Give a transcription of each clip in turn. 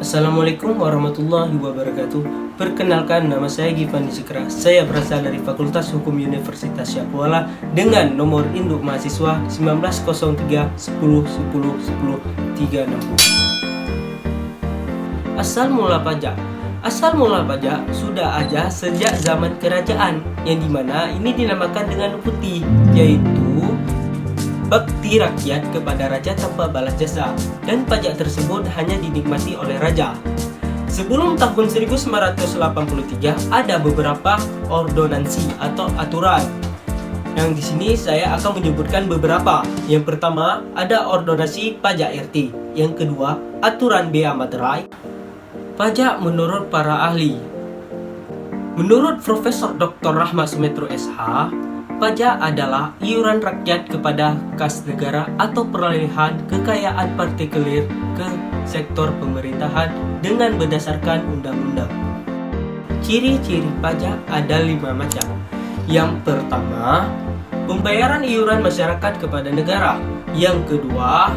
Assalamualaikum warahmatullahi wabarakatuh. Perkenalkan, nama saya Gifan Nisikra. Saya berasal dari Fakultas Hukum Universitas Syakuala dengan nomor induk mahasiswa 1903 10 10 10 360. Asal mula pajak. Asal mula pajak sudah ada sejak zaman kerajaan, yang dimana ini dinamakan dengan upeti, yaitu bakti rakyat kepada raja tanpa balas jasa, dan pajak tersebut hanya dinikmati oleh raja. Sebelum tahun 1983 ada beberapa ordonansi atau aturan. Yang di sini saya akan menyebutkan beberapa. Yang pertama ada ordonansi pajak RT. Yang kedua aturan bea materai. Pajak menurut para ahli. Menurut Profesor Dr. Rahmat Sumetro SH, pajak adalah iuran rakyat kepada kas negara atau perolehan kekayaan partikular ke sektor pemerintahan dengan berdasarkan undang-undang. Ciri-ciri pajak ada 5 macam. Yang pertama, pembayaran iuran masyarakat kepada negara. Yang kedua,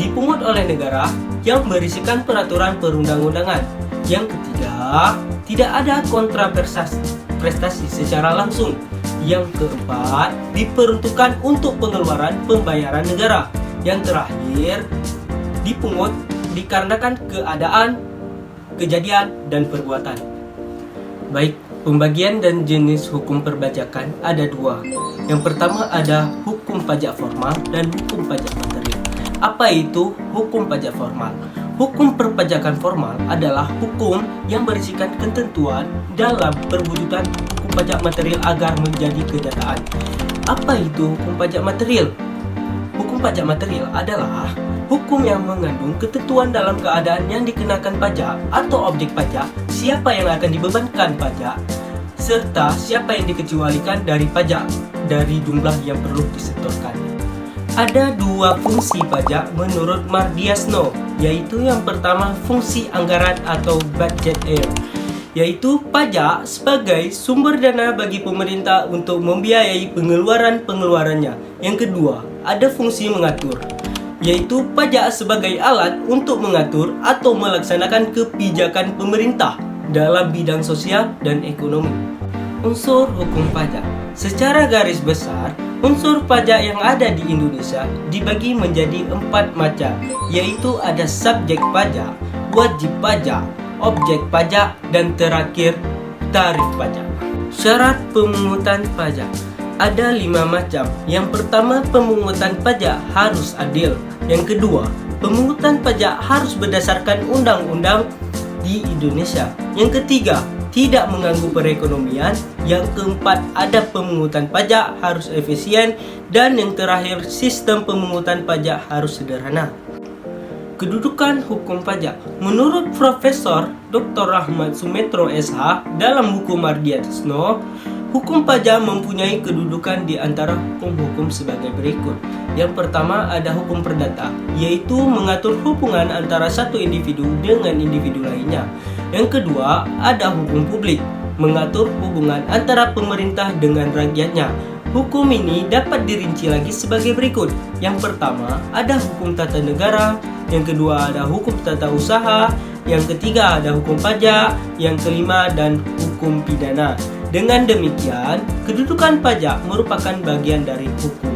dipungut oleh negara yang berisikan peraturan perundang-undangan. Yang ketiga, tidak ada kontraprestasi secara langsung. Yang keempat, diperuntukkan untuk pengeluaran pembayaran negara. Yang terakhir, dipungut dikarenakan keadaan, kejadian, dan perbuatan. Baik, pembagian dan jenis hukum perpajakan ada 2. Yang pertama ada hukum pajak formal dan hukum pajak material. Apa itu hukum pajak formal? Hukum perpajakan formal adalah hukum yang berisikan ketentuan dalam perwujudan hukum pajak material agar menjadi kenyataan. Apa itu hukum pajak material? Hukum pajak material adalah hukum yang mengandung ketentuan dalam keadaan yang dikenakan pajak atau objek pajak, siapa yang akan dibebankan pajak, serta siapa yang dikecualikan dari pajak dari jumlah yang perlu disetorkan. Ada 2 fungsi pajak menurut Mardiasno, yaitu yang pertama fungsi anggaran atau budget air, yaitu pajak sebagai sumber dana bagi pemerintah untuk membiayai pengeluaran-pengeluarannya. Yang kedua, ada fungsi mengatur, yaitu pajak sebagai alat untuk mengatur atau melaksanakan kebijakan pemerintah dalam bidang sosial dan ekonomi. Unsur hukum pajak. Secara garis besar, unsur pajak yang ada di Indonesia dibagi menjadi 4 macam, yaitu ada subjek pajak, wajib pajak, objek pajak, dan terakhir tarif pajak. Syarat pemungutan pajak ada 5 macam. Yang pertama, pemungutan pajak harus adil. Yang kedua, pemungutan pajak harus berdasarkan undang-undang di Indonesia. Yang ketiga, tidak mengganggu perekonomian. Yang keempat, ada pemungutan pajak harus efisien. Dan yang terakhir, sistem pemungutan pajak harus sederhana. Kedudukan hukum pajak. Menurut Profesor Dr. Rahmat Sumetro SH dalam buku Mardiasno, hukum pajak mempunyai kedudukan di antara hukum-hukum sebagai berikut. Yang pertama ada hukum perdata, yaitu mengatur hubungan antara satu individu dengan individu lainnya. Yang kedua ada hukum publik, mengatur hubungan antara pemerintah dengan rakyatnya. Hukum ini dapat dirinci lagi sebagai berikut. Yang pertama ada hukum tata negara, yang kedua ada hukum tata usaha, yang ketiga ada hukum pajak, yang kelima dan hukum pidana. Dengan demikian, kedudukan pajak merupakan bagian dari hukum